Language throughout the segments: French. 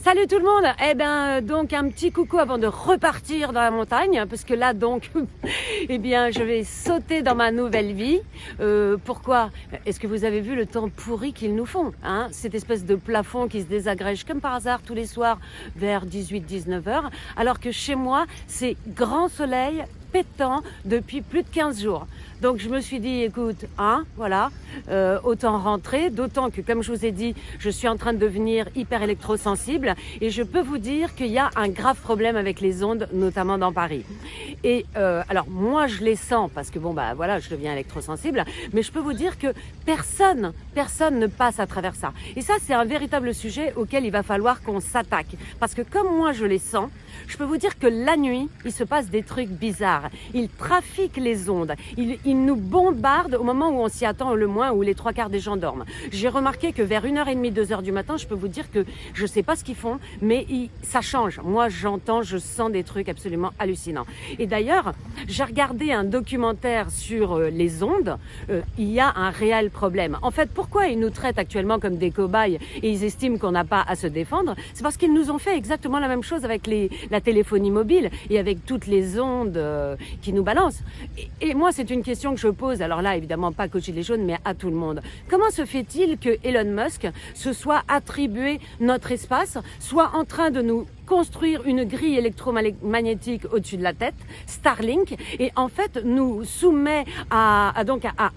Salut tout le monde. Donc un petit coucou avant de repartir dans la montagne, parce que là donc, je vais sauter dans ma nouvelle vie. Pourquoi? Est-ce que vous avez vu le temps pourri qu'ils nous font, hein? Cette espèce de plafond qui se désagrège comme par hasard tous les soirs vers 18-19 heures, alors que chez moi c'est grand soleil pétant depuis plus de 15 jours. Donc je me suis dit, écoute, autant rentrer, d'autant que, comme je vous ai dit, je suis en train de devenir hyper électrosensible et je peux vous dire qu'il y a un grave problème avec les ondes, notamment dans Paris. Et alors moi je les sens parce que je deviens électrosensible, mais je peux vous dire que personne ne passe à travers ça. Et ça, c'est un véritable sujet auquel il va falloir qu'on s'attaque. Parce que comme moi je les sens, je peux vous dire que la nuit, il se passe des trucs bizarres. Ils trafiquent les ondes. Ils nous bombardent au moment où on s'y attend le moins, où les 3/4 des gens dorment. J'ai remarqué que vers 1h30, 2h du matin, je peux vous dire que je ne sais pas ce qu'ils font, mais ça change. Moi, j'entends, je sens des trucs absolument hallucinants. Et d'ailleurs, j'ai regardé un documentaire sur les ondes. Il y a un réel problème. En fait, pourquoi ils nous traitent actuellement comme des cobayes et ils estiment qu'on n'a pas à se défendre? C'est parce qu'ils nous ont fait exactement la même chose avec la téléphonie mobile et avec toutes les ondes qui nous balancent. Et moi, c'est une question que je pose, alors là, évidemment, pas qu'aux Gilets jaunes, mais à tout le monde. Comment se fait-il que Elon Musk se soit attribué notre espace, soit en train de nous construire une grille électromagnétique au-dessus de la tête, Starlink, et en fait nous soumet à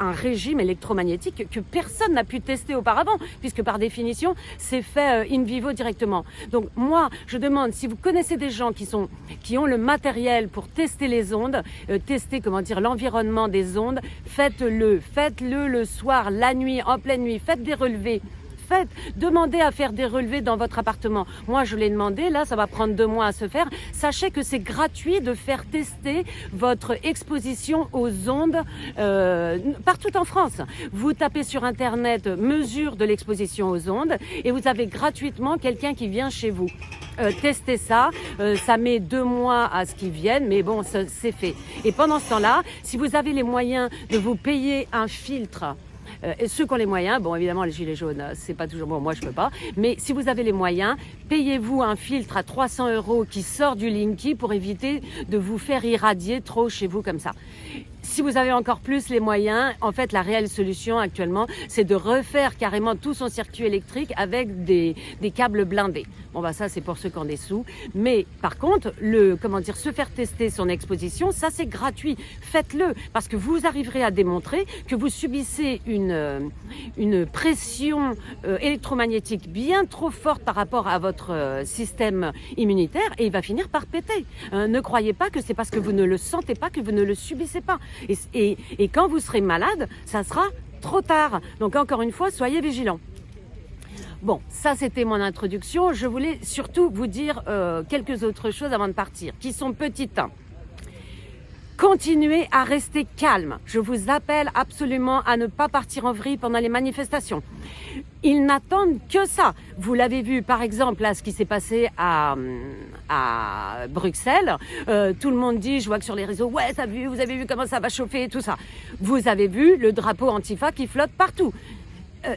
un régime électromagnétique que personne n'a pu tester auparavant, puisque par définition c'est fait in vivo directement. Donc moi je demande, si vous connaissez des gens qui ont le matériel pour tester les ondes, tester l'environnement des ondes, faites-le le soir, la nuit, en pleine nuit, faites des relevés. Demandez à faire des relevés dans votre appartement. Moi, je l'ai demandé. Là, ça va prendre 2 mois à se faire. Sachez que c'est gratuit de faire tester votre exposition aux ondes partout en France. Vous tapez sur Internet mesure de l'exposition aux ondes et vous avez gratuitement quelqu'un qui vient chez vous. Testez ça. Ça met 2 mois à ce qu'ils viennent, mais bon, c'est fait. Et pendant ce temps-là, si vous avez les moyens de vous payer un filtre, et ceux qui ont les moyens, bon évidemment les gilets jaunes, c'est pas toujours bon, moi je peux pas, mais si vous avez les moyens, payez-vous un filtre à 300 € qui sort du Linky pour éviter de vous faire irradier trop chez vous comme ça. Si vous avez encore plus les moyens, en fait, la réelle solution actuellement, c'est de refaire carrément tout son circuit électrique avec des câbles blindés. Bon, ça, c'est pour ceux qui ont des sous. Mais par contre, se faire tester son exposition, ça, c'est gratuit. Faites-le, parce que vous arriverez à démontrer que vous subissez une pression électromagnétique bien trop forte par rapport à votre système immunitaire et il va finir par péter. Ne croyez pas que c'est parce que vous ne le sentez pas que vous ne le subissez pas. Et quand vous serez malade, ça sera trop tard. Donc encore une fois, soyez vigilants. Bon, ça c'était mon introduction. Je voulais surtout vous dire quelques autres choses avant de partir, qui sont petites. Continuez à rester calme. Je vous appelle absolument à ne pas partir en vrille pendant les manifestations. Ils n'attendent que ça. Vous l'avez vu, par exemple, là, ce qui s'est passé à Bruxelles. Tout le monde dit, je vois que sur les réseaux, ouais, vous avez vu comment ça va chauffer et tout ça. Vous avez vu le drapeau Antifa qui flotte partout.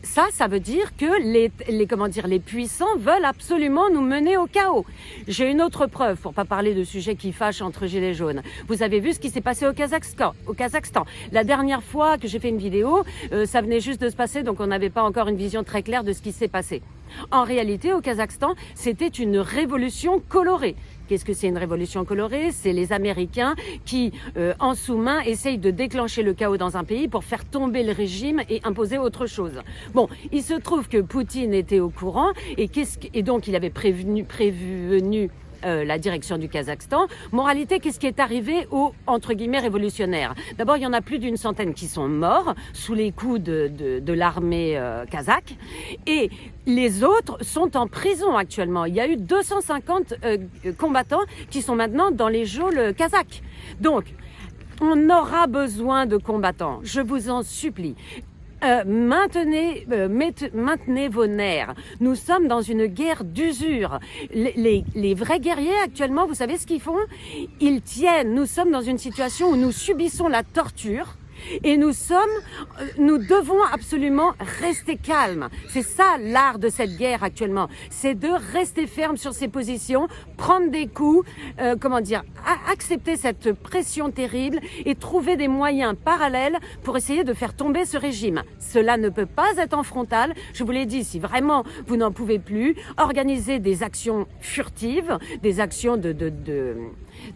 Ça veut dire que les puissants veulent absolument nous mener au chaos. J'ai une autre preuve, pour pas parler de sujets qui fâchent entre gilets jaunes. Vous avez vu ce qui s'est passé au Kazakhstan. La dernière fois que j'ai fait une vidéo, ça venait juste de se passer, donc on n'avait pas encore une vision très claire de ce qui s'est passé. En réalité, au Kazakhstan, c'était une révolution colorée. Qu'est-ce que c'est une révolution colorée? C'est les Américains qui, en sous-main, essayent de déclencher le chaos dans un pays pour faire tomber le régime et imposer autre chose. Bon, il se trouve que Poutine était au courant et donc il avait prévenu la direction du Kazakhstan. Moralité, qu'est-ce qui est arrivé aux, entre guillemets, révolutionnaires? D'abord, il y en a plus d'une centaine qui sont morts sous les coups de l'armée kazakh. Et les autres sont en prison actuellement. Il y a eu 250 combattants qui sont maintenant dans les geôles kazakhs. Donc, on aura besoin de combattants. Je vous en supplie. Maintenez vos nerfs. Nous sommes dans une guerre d'usure. Les vrais guerriers actuellement, vous savez ce qu'ils font? Ils tiennent. Nous sommes dans une situation où nous subissons la torture Et nous devons absolument rester calmes. C'est ça l'art de cette guerre actuellement. C'est de rester ferme sur ses positions, prendre des coups, accepter cette pression terrible et trouver des moyens parallèles pour essayer de faire tomber ce régime. Cela ne peut pas être en frontal. Je vous l'ai dit, si vraiment vous n'en pouvez plus, organisez des actions furtives, des actions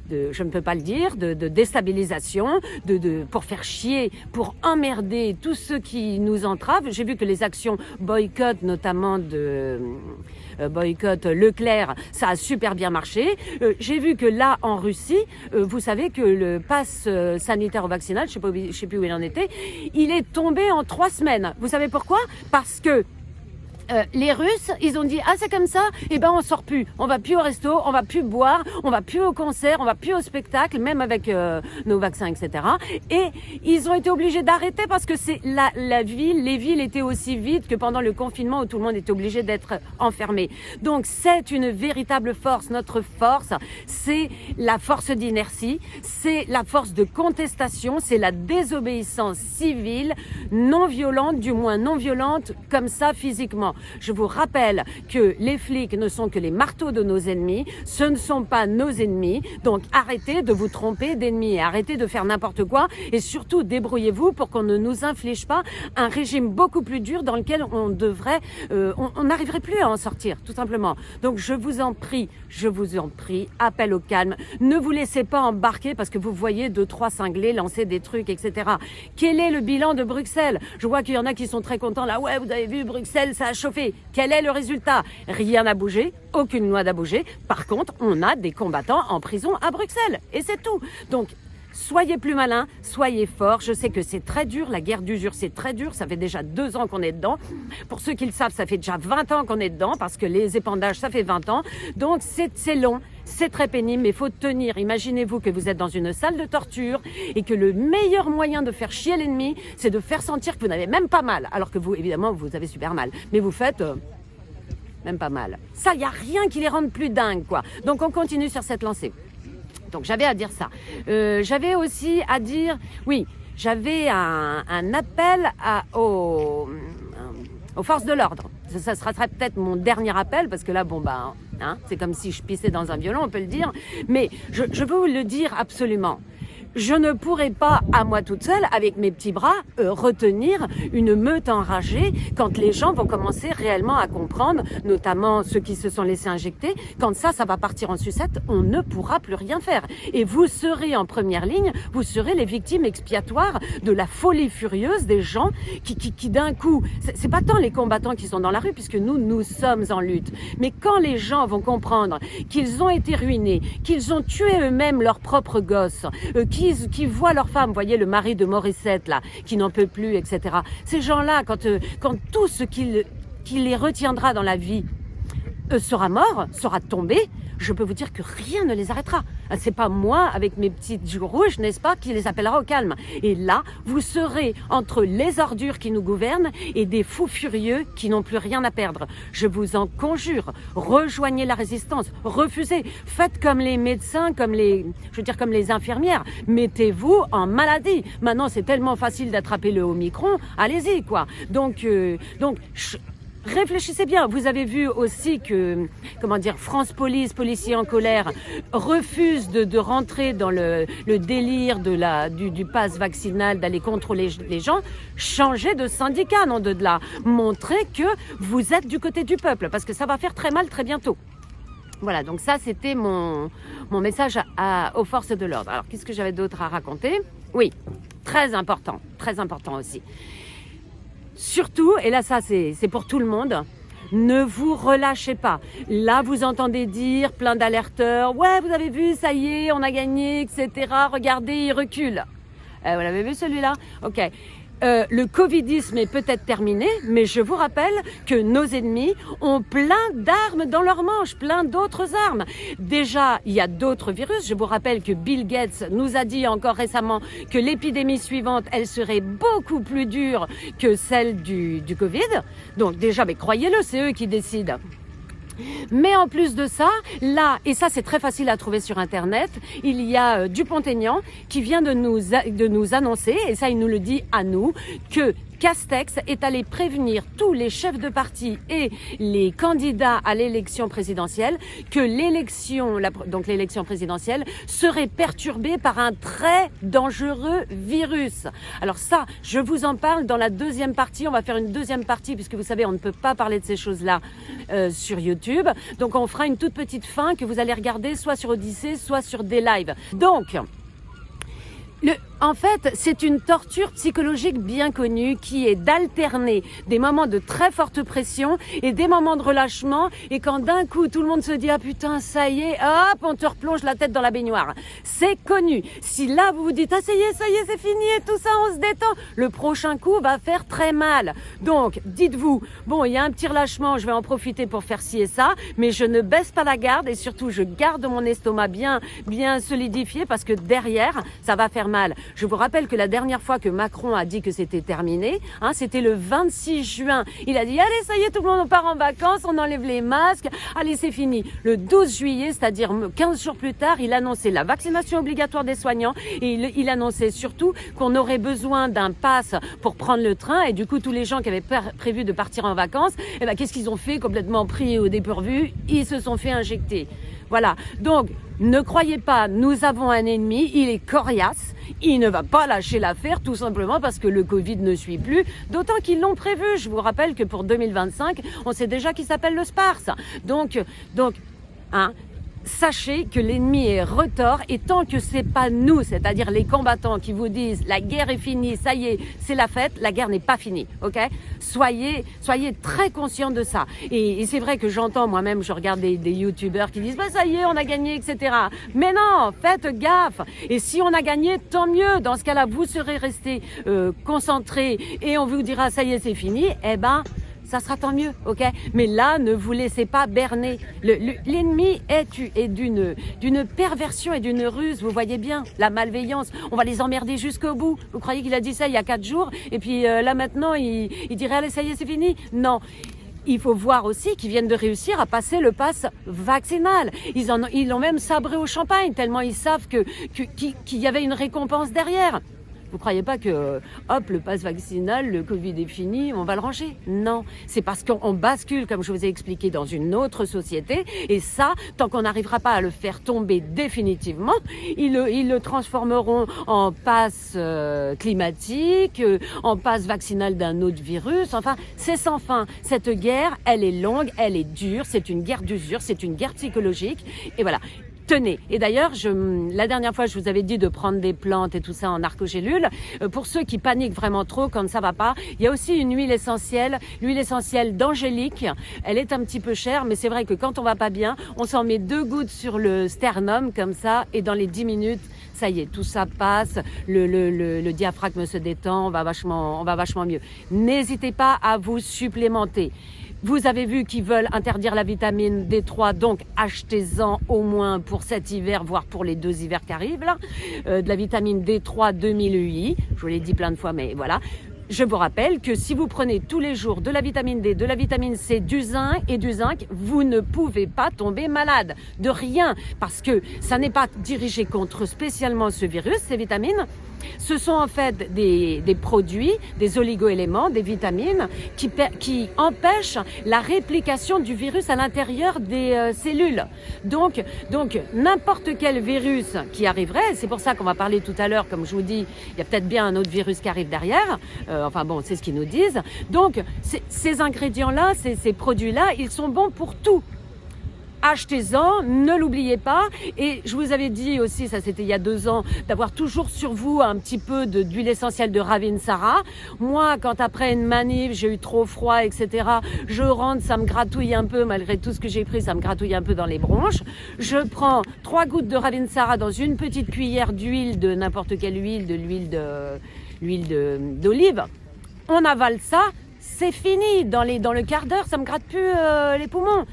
je ne peux pas le dire, de déstabilisation, pour faire chier, pour emmerder tous ceux qui nous entravent. J'ai vu que les actions boycott, notamment boycott Leclerc, ça a super bien marché. J'ai vu que là, en Russie, vous savez que le pass sanitaire ou vaccinal, je sais plus où il en était, il est tombé en 3 semaines. Vous savez pourquoi? Parce que les Russes, ils ont dit ah c'est comme ça, et ben on sort plus, on va plus au resto, on va plus boire, on va plus au concert, on va plus au spectacle, même avec nos vaccins, etc. Et ils ont été obligés d'arrêter parce que c'est les villes étaient aussi vides que pendant le confinement où tout le monde était obligé d'être enfermé. Donc c'est une véritable force. Notre force, c'est la force d'inertie, c'est la force de contestation, c'est la désobéissance civile, non violente, du moins non violente comme ça physiquement. Je vous rappelle que les flics ne sont que les marteaux de nos ennemis, ce ne sont pas nos ennemis, donc arrêtez de vous tromper d'ennemis et arrêtez de faire n'importe quoi et surtout débrouillez-vous pour qu'on ne nous inflige pas un régime beaucoup plus dur dans lequel on n'arriverait plus à en sortir, tout simplement. Donc je vous en prie, appel au calme, ne vous laissez pas embarquer parce que vous voyez 2-3 cinglés lancer des trucs, etc. Quel est le bilan de Bruxelles? Je vois qu'il y en a qui sont très contents là, ouais vous avez vu Bruxelles, ça a chauffé. Quel est le résultat? Rien n'a bougé, aucune loi n'a bougé. Par contre, on a des combattants en prison à Bruxelles. Et c'est tout. Donc, soyez plus malins, soyez forts. Je sais que c'est très dur, la guerre d'usure c'est très dur. Ça fait déjà 2 ans qu'on est dedans. Pour ceux qui le savent, ça fait déjà 20 ans qu'on est dedans parce que les épandages, ça fait 20 ans. Donc, c'est long. C'est très pénible, mais il faut tenir. Imaginez-vous que vous êtes dans une salle de torture et que le meilleur moyen de faire chier l'ennemi, c'est de faire sentir que vous n'avez même pas mal. Alors que vous, évidemment, vous avez super mal. Mais vous faites même pas mal. Ça, il n'y a rien qui les rende plus dingues, quoi. Donc, on continue sur cette lancée. Donc, j'avais à dire ça. J'avais aussi à dire, oui, j'avais un appel aux forces de l'ordre. Ça sera peut-être mon dernier appel parce que là, c'est comme si je pissais dans un violon, on peut le dire. Mais je veux vous le dire absolument. Je ne pourrais pas, à moi toute seule, avec mes petits bras, retenir une meute enragée quand les gens vont commencer réellement à comprendre, notamment ceux qui se sont laissés injecter. Quand ça va partir en sucette, on ne pourra plus rien faire. Et vous serez en première ligne, vous serez les victimes expiatoires de la folie furieuse des gens qui d'un coup, c'est pas tant les combattants qui sont dans la rue, puisque nous sommes en lutte. Mais quand les gens vont comprendre qu'ils ont été ruinés, qu'ils ont tué eux-mêmes leurs propres gosses, qui voient leur femme, vous voyez le mari de Morissette là, qui n'en peut plus, etc. Ces gens-là, quand tout ce qui les retiendra dans la vie sera mort, sera tombé, je peux vous dire que rien ne les arrêtera. C'est pas moi, avec mes petites joues rouges, n'est-ce pas, qui les appellera au calme. Et là, vous serez entre les ordures qui nous gouvernent et des fous furieux qui n'ont plus rien à perdre. Je vous en conjure, rejoignez la résistance, refusez, faites comme les médecins, comme les infirmières, mettez-vous en maladie. Maintenant, c'est tellement facile d'attraper le Omicron, allez-y, quoi. Donc, réfléchissez bien. Vous avez vu aussi que, France Police, policiers en colère, refuse de rentrer dans le délire du pass vaccinal, d'aller contrôler les gens. Changez de syndicat, non de là. Montrez que vous êtes du côté du peuple, parce que ça va faire très mal très bientôt. Voilà, donc ça c'était mon message aux forces de l'ordre. Alors, qu'est-ce que j'avais d'autre à raconter? Oui, très important aussi. Surtout, et là ça c'est pour tout le monde, ne vous relâchez pas. Là vous entendez dire plein d'alerteurs, ouais vous avez vu, ça y est, on a gagné, etc. Regardez, il recule. Vous l'avez vu celui-là? Ok. Le covidisme est peut-être terminé, mais je vous rappelle que nos ennemis ont plein d'armes dans leurs manches, plein d'autres armes. Déjà, il y a d'autres virus. Je vous rappelle que Bill Gates nous a dit encore récemment que l'épidémie suivante, elle serait beaucoup plus dure que celle du Covid. Donc déjà, mais croyez-le, c'est eux qui décident. Mais en plus de ça, là, et ça c'est très facile à trouver sur Internet, il y a Dupont-Aignan qui vient de nous annoncer, et ça il nous le dit à nous, que Castex est allé prévenir tous les chefs de parti et les candidats à l'élection présidentielle que l'élection présidentielle serait perturbée par un très dangereux virus. Alors ça, je vous en parle dans la deuxième partie. On va faire une deuxième partie puisque vous savez, on ne peut pas parler de ces choses-là sur YouTube. Donc on fera une toute petite fin que vous allez regarder soit sur Odyssée, soit sur des lives. Donc, en fait, c'est une torture psychologique bien connue qui est d'alterner des moments de très forte pression et des moments de relâchement, et quand d'un coup tout le monde se dit « Ah putain, ça y est, hop, on te replonge la tête dans la baignoire ». C'est connu. Si là vous vous dites « Ah ça y est, c'est fini et tout ça, on se détend », le prochain coup va faire très mal. Donc, dites-vous « Bon, il y a un petit relâchement, je vais en profiter pour faire ci et ça, mais je ne baisse pas la garde et surtout je garde mon estomac bien solidifié parce que derrière, ça va faire mal ». Je vous rappelle que la dernière fois que Macron a dit que c'était terminé, c'était le 26 juin. Il a dit « Allez, ça y est, tout le monde part en vacances, on enlève les masques, allez, c'est fini ». Le 12 juillet, c'est-à-dire 15 jours plus tard, il annonçait la vaccination obligatoire des soignants et il annonçait surtout qu'on aurait besoin d'un pass pour prendre le train, et du coup, tous les gens qui avaient prévu de partir en vacances, qu'est-ce qu'ils ont fait? Complètement pris au dépourvu, ils se sont fait injecter. Voilà, donc ne croyez pas, nous avons un ennemi, il est coriace, il ne va pas lâcher l'affaire tout simplement parce que le Covid ne suit plus, d'autant qu'ils l'ont prévu. Je vous rappelle que pour 2025, on sait déjà qu'il s'appelle le SPARS. Donc, sachez que l'ennemi est retors, et tant que c'est pas nous, c'est-à-dire les combattants qui vous disent la guerre est finie, ça y est, c'est la fête, la guerre n'est pas finie, ok? Soyez très conscients de ça. Et c'est vrai que j'entends moi-même, je regarde des youtubeurs qui disent bah ça y est, on a gagné, etc. Mais non, faites gaffe. Et si on a gagné, tant mieux. Dans ce cas-là, vous serez restés concentrés et on vous dira ça y est, c'est fini. Ça sera tant mieux, ok? Mais là, ne vous laissez pas berner. L'ennemi est d'une perversion et d'une ruse, vous voyez bien, la malveillance. On va les emmerder jusqu'au bout. Vous croyez qu'il a dit ça il y a 4 jours? Et puis là maintenant, il dirait, allez, ça y est, c'est fini? Non. Il faut voir aussi qu'ils viennent de réussir à passer le pass vaccinal. Ils l'ont même sabré au champagne, tellement ils savent qu'il y avait une récompense derrière. Vous croyez pas que, hop, le pass vaccinal, le Covid est fini, on va le ranger? Non, c'est parce qu'on bascule, comme je vous ai expliqué, dans une autre société. Et ça, tant qu'on n'arrivera pas à le faire tomber définitivement, ils le transformeront en pass climatique, en pass vaccinal d'un autre virus. Enfin, c'est sans fin. Cette guerre, elle est longue, elle est dure, c'est une guerre d'usure, c'est une guerre psychologique. Et voilà. Tenez, et d'ailleurs, la dernière fois, je vous avais dit de prendre des plantes et tout ça en narcogélule. Pour ceux qui paniquent vraiment trop quand ça va pas, il y a aussi une huile essentielle d'angélique. Elle est un petit peu chère, mais c'est vrai que quand on va pas bien, on s'en met 2 gouttes sur le sternum comme ça, et dans les 10 minutes, ça y est, tout ça passe, le diaphragme se détend, on va vachement mieux. N'hésitez pas à vous supplémenter. Vous avez vu qu'ils veulent interdire la vitamine D3, donc achetez-en au moins pour cet hiver, voire pour les 2 hivers qui arrivent là. De la vitamine D3 2000 UI, je vous l'ai dit plein de fois, mais voilà. Je vous rappelle que si vous prenez tous les jours de la vitamine D, de la vitamine C, du zinc, vous ne pouvez pas tomber malade de rien, parce que ça n'est pas dirigé contre spécialement ce virus, ces vitamines. Ce sont en fait des produits, des oligo-éléments, des vitamines qui empêchent la réplication du virus à l'intérieur des cellules. Donc n'importe quel virus qui arriverait, c'est pour ça qu'on va parler tout à l'heure, comme je vous dis, il y a peut-être bien un autre virus qui arrive derrière, c'est ce qu'ils nous disent. Donc ces ingrédients-là, ces produits-là, ils sont bons pour tout. Achetez-en, ne l'oubliez pas. Et je vous avais dit aussi, ça c'était il y a 2 ans, d'avoir toujours sur vous un petit peu d'huile essentielle de Ravinsara. Moi, quand après une manif, j'ai eu trop froid, etc., je rentre, ça me gratouille un peu, malgré tout ce que j'ai pris, ça me gratouille un peu dans les bronches. Je prends 3 gouttes de Ravinsara dans une petite cuillère d'huile, de n'importe quelle huile, de l'huile d'olive. On avale ça, c'est fini. Dans le quart d'heure, ça me gratte plus les poumons.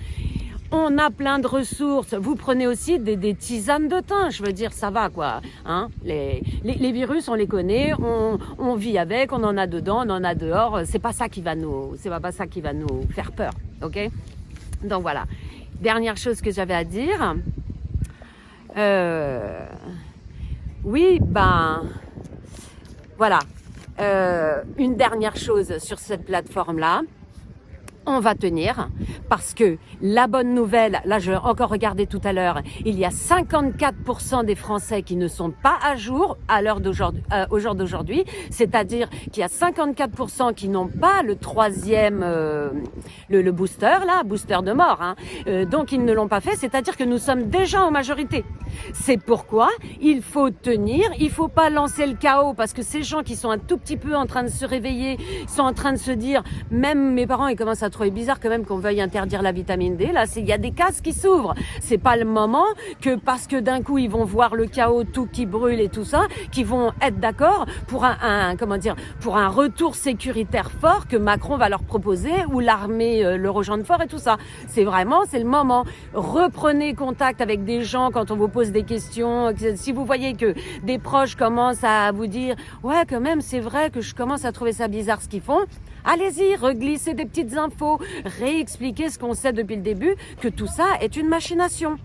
On a plein de ressources. Vous prenez aussi des tisanes de thym. Je veux dire, ça va quoi. Les virus, on les connaît, on vit avec, on en a dedans, on en a dehors. C'est pas ça qui va nous faire peur, ok? Donc voilà. dernière chose que j'avais à dire. Oui, ben voilà. Une dernière chose sur cette plateforme-là. On va tenir parce que la bonne nouvelle, là je l'ai encore regardé tout à l'heure, il y a 54% des Français qui ne sont pas à jour à l'heure d'aujourd'hui, au jour d'aujourd'hui, c'est-à-dire qu'il y a 54% qui n'ont pas le troisième, le booster là, booster de mort, hein. Donc ils ne l'ont pas fait, c'est-à-dire que nous sommes déjà en majorité. C'est pourquoi il faut tenir, il faut pas lancer le chaos parce que ces gens qui sont un tout petit peu en train de se réveiller, sont en train de se dire, même mes parents ils commencent à trouver bizarre quand même qu'on veuille interdire la vitamine D. Là, il y a des cases qui s'ouvrent. C'est pas le moment que parce que d'un coup ils vont voir le chaos, tout qui brûle et tout ça, qu'ils vont être d'accord pour pour un retour sécuritaire fort que Macron va leur proposer ou l'armée le rejoindre fort et tout ça. C'est le moment. Reprenez contact avec des gens quand on vous pose des questions. Si vous voyez que des proches commencent à vous dire ouais quand même c'est vrai que je commence à trouver ça bizarre ce qu'ils font. Allez-y, reglissez des petites infos, réexpliquez ce qu'on sait depuis le début, que tout ça est une machination.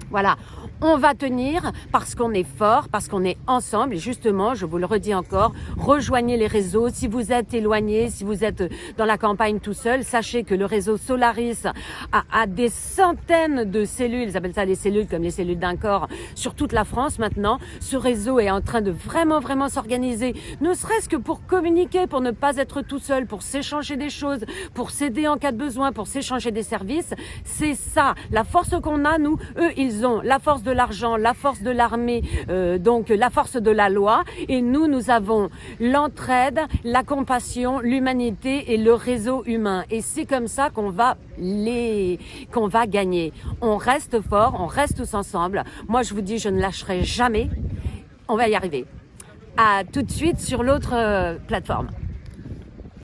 Voilà, on va tenir parce qu'on est fort, parce qu'on est ensemble. Et justement, je vous le redis encore, rejoignez les réseaux. Si vous êtes éloigné, si vous êtes dans la campagne tout seul, sachez que le réseau Solaris a des centaines de cellules, ils appellent ça les cellules comme les cellules d'un corps, sur toute la France maintenant. Ce réseau est en train de vraiment s'organiser, ne serait-ce que pour communiquer, pour ne pas être tout seul, pour s'échanger des choses, pour s'aider en cas de besoin, pour s'échanger des services. C'est ça, la force qu'on a, nous. Eux, ils ont la force de l'argent, la force de l'armée, donc la force de la loi. Et nous avons l'entraide, la compassion, l'humanité et le réseau humain. Et c'est comme ça qu'on va gagner. On reste fort, on reste tous ensemble. Moi, je vous dis, je ne lâcherai jamais. On va y arriver. À tout de suite sur l'autre plateforme.